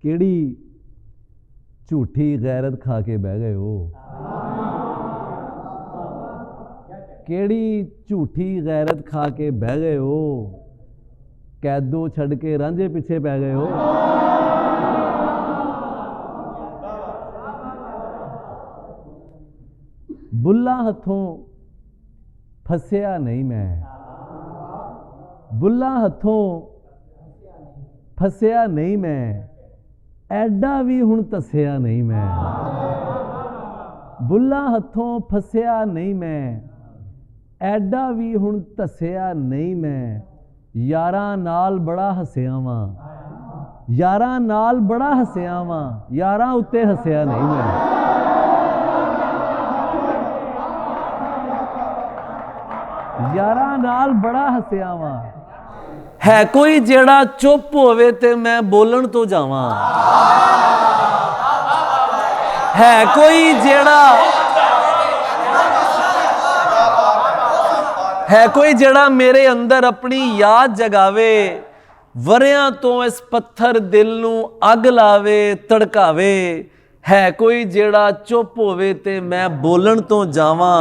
ਕਿਹੜੀ ਝੂਠੀ गैरत खा के बह गए हो? ਕਿਹੜੀ ਝੂਠੀ गैरत खा के बह गए हो? कैदों छड़ के रांझे पीछे पै गए हो? बुल्ला हथों फसिया नहीं मैं, बुल्ला हथों फसिया नहीं मैं, ਐਡਾ भी हुण तसिया नहीं मैं। बुल्ला हथों फसिया नहीं मैं, ਐਡਾ भी हुण तसिया नहीं मैं। यारां नाल बड़ा हसिया वां, यारां नाल बड़ा हसिया वां, यारां उत्ते हसिया नहीं मैं। यारां नाल बड़ा हसिया वां। है कोई जेड़ा चुप होवे ते मैं बोलण तो जावां? है कोई जेड़ा मेरे अंदर अपनी याद जगावे, वरियां तो इस पत्थर दिल नूं अग लावे तड़कावे। है कोई जेड़ा चुप होवे ते मैं बोलण तो जावां,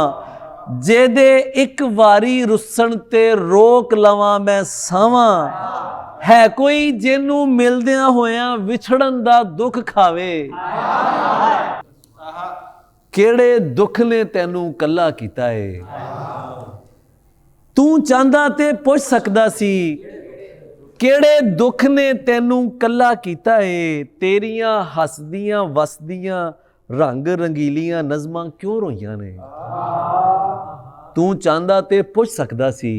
जेदे एक वारी रुसन ते रोक लवां मैं सावां। है कोई जिन्नू मिलदियां होयां विछड़न दा दुख खावे, केड़े दुख ने तैनू कल्ला कीता है? तू चाहंदा ते पुछ सकदा सी, केड़े दुख ने तैनू कल्ला कीता है? तेरियां हसदियां वसदियां रंग रंगीलियां नज़मां क्यों रोईयां ने? तू चाहंदा ते पुछ सकदा सी,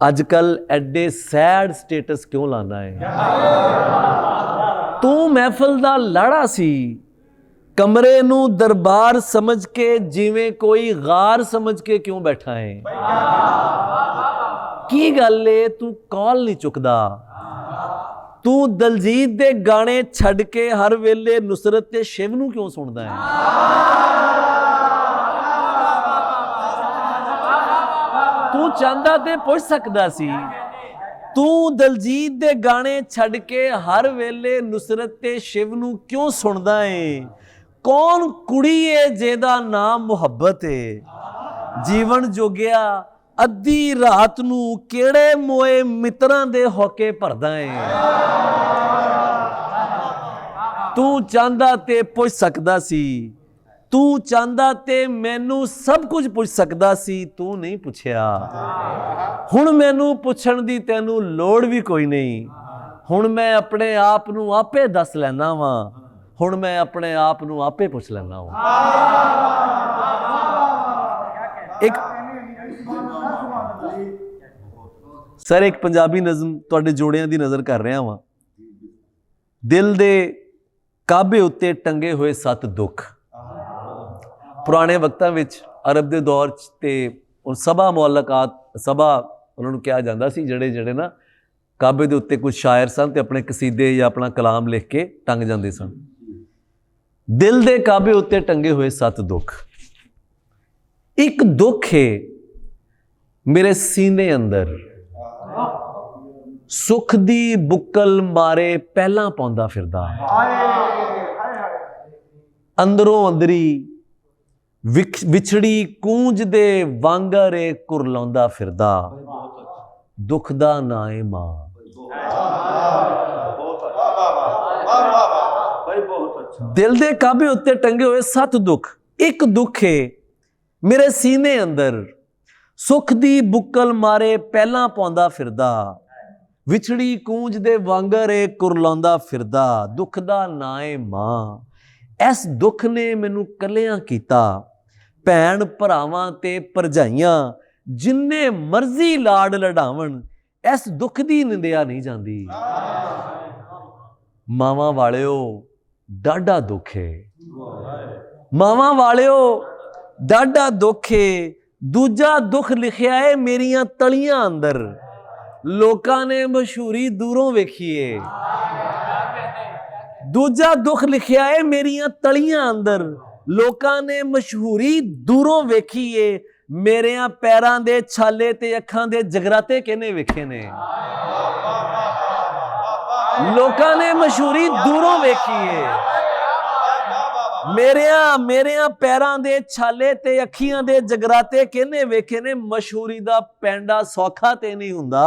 अजकल एडे सैड स्टेटस क्यों लाना है? तू महफिल दा लाड़ा सी, कमरे नू दरबार समझ के जिवें कोई गार समझ के क्यों बैठा है? की गल है तू कॉल नहीं चुकदा? तू दलजीत दे गाने छड़ के हर वेले नुसरत ते शिव नू क्यों सुनदा है? तू चाहंदा ते पुछ सकदा सी, तू दलजीत दे गाने छड़ के हर वेले नुसरत ते शिव नू क्यों सुनदा है? कौन कुड़ी है जेदा नाम मुहब्बत है? जीवन जोगिया अद्धी रात नू केड़े मोए मित्रां दे होके भरदा है? तू चाहंदा ते पुछ सकदा सी, तू चाहंदा ते मैनू सब कुछ पुछ सकदा सी, तू नहीं पुछया। हुण मैनू पुछण दी तैनू लोड़ भी कोई नहीं, हुण मैं अपने आप नू आपे दस लैना वां, हुण मैं अपने आप नू आपे पुछ लैना वां। सर एक पंजाबी नज़म तुहाडे जोड़ियां दी नज़र कर रहा वां। दिल दे काबे उत्ते टंगे हुए 7 दुख। पुराने वक्तां विच अरब दे दौर च ते सभा मुअल्लकात सभा उन्होंने कहा जाता सी, जेड़े जेड़े ना काबे दे उत्ते कुछ शायर सन ते अपने कसीदे या अपना कलाम लिख के टंग जाते सन। दिल दे काबे उत्ते टंगे हुए 7 दुख। एक दुख है मेरे सीने अंदर, सुख दी बुक्कल मारे पहला पाउंदा फिरदा, अंदरों अंदरी विछड़ी कूंज दे वांगरे कुरलाउंदा फिरदा, दुख दा ना है मां। दिल दे काबे उत्ते टंगे हुए 7 दुख। एक दुख है मेरे सीने अंदर, सुख दी बुक्कल मारे पहला पाउंदा फिरदा, विछड़ी कूंज दे वांगरे कुरलाउंदा फिरदा, दुख दा ना है मां। इस दुख ने मैनू कलियां कीता, भैन भरावां ते भरजाइयां जिन्ने मर्जी लाड लडावन, इस दुख दी निंदिया नहीं जाती। मावां वालिओ डाढा दुख है, मावां वालिओ डाढा दुख है। दूजा दुख लिखिया है मेरियां तलियां अंदर, लोकां ने मशहूरी दूरों वेखी है। दूजा दुख लिखिया है मेरियां तलियां अंदर, लोकां ने मशहूरी दूरों वेखी है। मेरियां पैरां दे छाले ते अखां दे जगराते किहने वेखे ने? ਲੋਕਾਂ ਨੇ ਮਸ਼ਹੂਰੀ ਦੂਰੋਂ ਵੇਖੀ ਏ। ਮੇਰਿਆਂ ਪੈਰਾਂ ਦੇ ਛਾਲੇ ਤੇ ਅੱਖੀਆਂ ਦੇ ਜਗਰਾਤੇ ਕਿਹਨੇ ਵੇਖੇ ਨੇ। ਮਸ਼ਹੂਰੀ ਦਾ ਪੈਂਡਾ ਸੌਖਾ ਤੇ ਨਹੀਂ ਹੁੰਦਾ।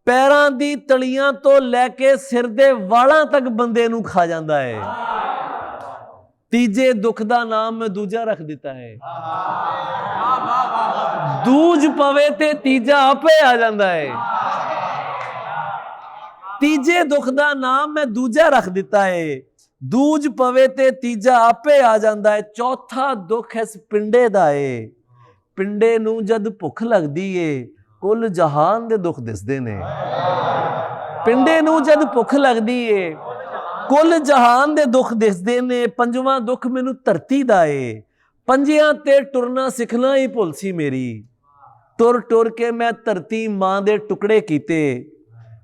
ਪੈਰਾਂ ਦੀ ਤਲੀਆਂ ਤੋਂ ਲੈ ਕੇ ਸਿਰ ਦੇ ਵਾਲਾਂ ਤੱਕ ਬੰਦੇ ਨੂੰ ਖਾ ਜਾਂਦਾ ਹੈ। ਤੀਜੇ ਦੁੱਖ ਦਾ ਨਾਮ ਮੈਂ ਦੂਜਾ ਰੱਖ ਦਿੱਤਾ ਹੈ। ਦੂਜ ਪਵੇ ਤੇ ਤੀਜਾ ਆਪੇ ਆ ਜਾਂਦਾ ਹੈ। ਤੀਜੇ ਦੁੱਖ ਦਾ ਨਾਮ ਮੈਂ ਦੂਜਾ ਰੱਖ ਦਿੱਤਾ ਹੈ। ਦੂਜ ਪਵੇ ਤੇ ਤੀਜਾ ਆਪੇ ਆ ਜਾਂਦਾ ਹੈ। ਚੌਥਾ ਦੁੱਖ ਇਸ ਪਿੰਡੇ ਦਾ ਏ। ਪਿੰਡੇ ਨੂੰ ਜਦ ਭੁੱਖ ਲੱਗਦੀ ਏ ਕੁੱਲ ਜਹਾਨ ਦੇ ਦੁੱਖ ਦਿਸਦੇ ਨੇ। ਪਿੰਡੇ ਨੂੰ ਜਦ ਭੁੱਖ ਲੱਗਦੀ ਏ ਕੁੱਲ ਜਹਾਨ ਦੇ ਦੁੱਖ ਦਿਸਦੇ ਨੇ। ਪੰਜਵਾਂ ਦੁੱਖ ਮੈਨੂੰ ਧਰਤੀ ਦਾ ਏ। ਪੰਜਿਆਂ ਤੇ ਟੁਰਨਾ ਸਿੱਖਣਾ ਹੀ ਭੁੱਲ ਸੀ ਮੇਰੀ। ਟੁਰ ਟੁਰ ਕੇ ਮੈਂ ਧਰਤੀ ਮਾਂ ਦੇ ਟੁਕੜੇ ਕੀਤੇ।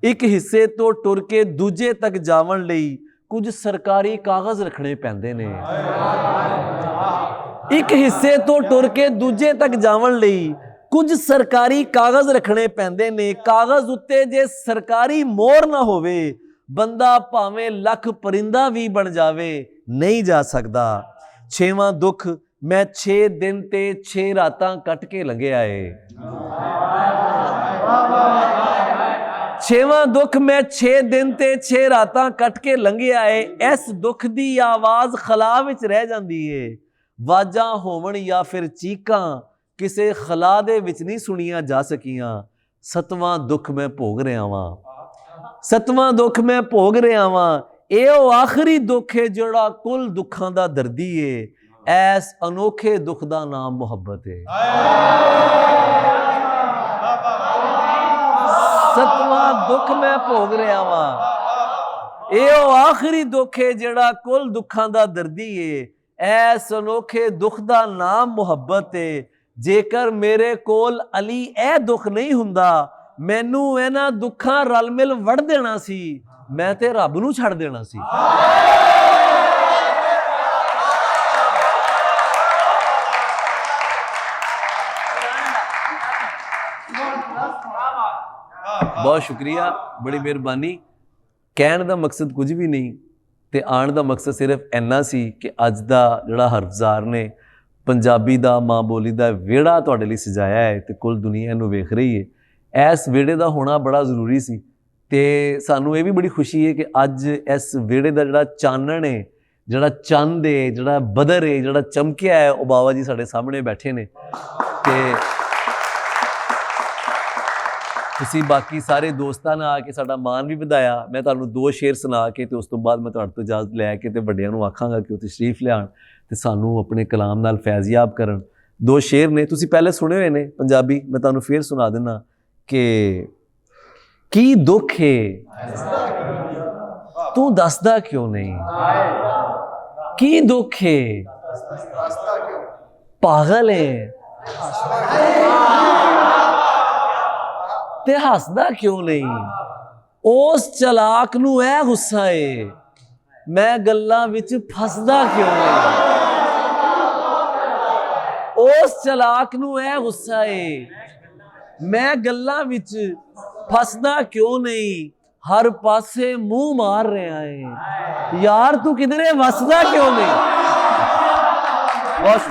ਇੱਕ ਹਿੱਸੇ ਤੋਂ ਟੁਰ ਕੇ ਦੂਜੇ ਤੱਕ ਜਾਵਣ ਲਈ ਕੁਝ ਸਰਕਾਰੀ ਕਾਗਜ਼ ਰੱਖਣੇ ਪੈਂਦੇ ਨੇ। ਇੱਕ ਹਿੱਸੇ ਤੋਂ ਟੁਰ ਕੇ ਦੂਜੇ ਤੱਕ ਜਾਵਣ ਲਈ ਕੁਝ ਸਰਕਾਰੀ ਕਾਗਜ਼ ਰੱਖਣੇ ਪੈਂਦੇ ਨੇ। ਕਾਗਜ਼ ਉੱਤੇ ਜੇ ਸਰਕਾਰੀ ਮੋਹਰ ਨਾ ਹੋਵੇ ਬੰਦਾ ਭਾਵੇਂ ਲੱਖ ਪਰਿੰਦਾ ਵੀ ਬਣ ਜਾਵੇ ਨਹੀਂ ਜਾ ਸਕਦਾ। ਛੇਵਾਂ ਦੁੱਖ ਮੈਂ 6 ਦਿਨ ਤੇ 6 ਰਾਤਾਂ ਕੱਟ ਕੇ ਲੰਘਿਆ ਏ। ਛੇਵਾਂ ਦੁੱਖ ਮੈਂ 6 ਦਿਨ ਤੇ 6 ਰਾਤਾਂ ਕੱਟ ਕੇ ਲੰਘਿਆ ਏ। ਇਸ ਦੁੱਖ ਦੀ ਆਵਾਜ਼ ਖਲਾ ਵਿੱਚ ਰਹਿ ਜਾਂਦੀ ਏ। ਵਾਜਾਂ ਹੋਵਣ ਜਾਂ ਫਿਰ ਚੀਕਾਂ ਕਿਸੇ ਖਲਾ ਦੇ ਵਿੱਚ ਨਹੀਂ ਸੁਣੀਆਂ ਜਾ ਸਕੀਆਂ। ਸੱਤਵਾਂ ਦੁੱਖ ਮੈਂ ਭੋਗ ਰਿਹਾ ਵਾਂ। ਸੱਤਵਾਂ ਦੁੱਖ ਮੈਂ ਭੋਗ ਰਿਹਾ ਵਾਂ। ਇਹ ਉਹ ਆਖਰੀ ਦੁੱਖ ਹੈ ਜਿਹੜਾ ਕੁੱਲ ਦੁੱਖਾਂ ਦਾ ਦਰਦੀ ਏ। ਐਸ ਅਨੋਖੇ ਦੁੱਖ ਦਾ ਨਾਮ ਮੁਹੱਬਤ ਹੈ। ਸੱਤਵਾਂ ਦੁੱਖ ਮੈਂ ਭੋਗ ਰਿਹਾ ਵਾਂ। ਇਹ ਉਹ ਆਖਰੀ ਦੁੱਖ ਹੈ ਜਿਹੜਾ ਕੁੱਲ ਦੁੱਖਾਂ ਦਾ ਦਰਦੀ ਏ। ਐਸ ਅਨੋਖੇ ਦੁੱਖ ਦਾ ਨਾਮ ਮੁਹੱਬਤ ਏ। ਜੇਕਰ ਮੇਰੇ ਕੋਲ ਅਲੀ ਇਹ ਦੁੱਖ ਨਹੀਂ ਹੁੰਦਾ ਮੈਨੂੰ ਇਹਨਾਂ ਦੁੱਖਾਂ ਰਲ ਮਿਲ ਵੜ ਦੇਣਾ ਸੀ। ਮੈਂ ਤੇ ਰੱਬ ਨੂੰ ਛੱਡ ਦੇਣਾ ਸੀ। ਬਹੁਤ ਸ਼ੁਕਰੀਆ, ਬੜੀ ਮਿਹਰਬਾਨੀ। ਕਹਿਣ ਦਾ ਮਕਸਦ ਕੁਝ ਵੀ ਨਹੀਂ ਤੇ ਆਉਣ ਦਾ ਮਕਸਦ ਸਿਰਫ ਇੰਨਾ ਸੀ ਕਿ ਅੱਜ ਦਾ ਜਿਹੜਾ ਹਰਫਜ਼ਾਰ ਨੇ ਪੰਜਾਬੀ ਦਾ ਮਾਂ ਬੋਲੀ ਦਾ ਵਿਹੜਾ ਤੁਹਾਡੇ ਲਈ ਸਜਾਇਆ ਹੈ ਤੇ ਕੁੱਲ ਦੁਨੀਆ ਨੂੰ ਵੇਖ ਰਹੀ ਹੈ। ਇਸ ਵਿਹੜੇ ਦਾ ਹੋਣਾ ਬੜਾ ਜ਼ਰੂਰੀ ਸੀ ਤੇ ਸਾਨੂੰ ਇਹ ਵੀ ਬੜੀ ਖੁਸ਼ੀ ਹੈ ਕਿ ਅੱਜ ਇਸ ਵਿਹੜੇ ਦਾ ਜਿਹੜਾ ਚਾਨਣ ਹੈ, ਜਿਹੜਾ ਚੰਦ ਹੈ, ਜਿਹੜਾ ਬਦਰ ਹੈ, ਜਿਹੜਾ ਚਮਕਿਆ ਹੈ, ਉਹ ਬਾਬਾ ਜੀ ਸਾਡੇ ਸਾਹਮਣੇ ਬੈਠੇ ਨੇ ਤੇ ਤੁਸੀਂ ਬਾਕੀ ਸਾਰੇ ਦੋਸਤਾਂ ਨੇ ਆ ਕੇ ਸਾਡਾ ਮਾਣ ਵੀ ਵਧਾਇਆ। ਮੈਂ ਤੁਹਾਨੂੰ 2 ਸ਼ੇਰ ਸੁਣਾ ਕੇ ਤੇ ਉਸ ਤੋਂ ਬਾਅਦ ਮੈਂ ਤੁਹਾਡੇ ਤੋਂ ਇਜਾਜ਼ਤ ਲੈ ਕੇ ਤੇ ਵੱਡਿਆਂ ਨੂੰ ਆਖਾਂਗਾ ਕਿ ਉਹ ਤਸ਼ਰੀਫ ਲਿਆਉਣ ਤੇ ਸਾਨੂੰ ਆਪਣੇ ਕਲਾਮ ਨਾਲ ਫੈਜ਼ਯਾਬ ਕਰਨ। 2 ਸ਼ੇਰ ਨੇ, ਤੁਸੀਂ ਪਹਿਲੇ ਸੁਣੇ ਹੋਏ ਨੇ ਪੰਜਾਬੀ, ਮੈਂ ਤੁਹਾਨੂੰ ਫੇਰ ਸੁਣਾ ਦਿੰਦਾ ਕਿ ਕੀ ਦੁੱਖ ਏ ਤੂੰ ਦੱਸਦਾ ਕਿਉਂ ਨਹੀਂ। ਕੀ ਦੁੱਖ ਏ ਪਾਗਲ ਏ ਤੇ ਹੱਸਦਾ ਕਿਉਂ ਨਹੀਂ। ਉਸ ਚਲਾਕ ਨੂੰ ਇਹ ਗੁੱਸਾ ਏ ਮੈਂ ਗੱਲਾਂ ਵਿੱਚ ਫਸਦਾ ਕਿਉਂ ਨਹੀਂ। ਉਸ ਚਲਾਕ ਨੂੰ ਇਹ ਗੁੱਸਾ ਏ ਮੈਂ ਗੱਲਾਂ ਵਿੱਚ ਫਸਦਾ ਕਿਉਂ ਨਹੀਂ। ਹਰ ਪਾਸੇ ਮੂੰਹ ਮਾਰ ਰਿਹਾ ਏ ਯਾਰ ਤੂੰ ਕਿਧਰੇ ਵਸਦਾ ਕਿਉਂ ਨਹੀਂ। ਬਹੁਤ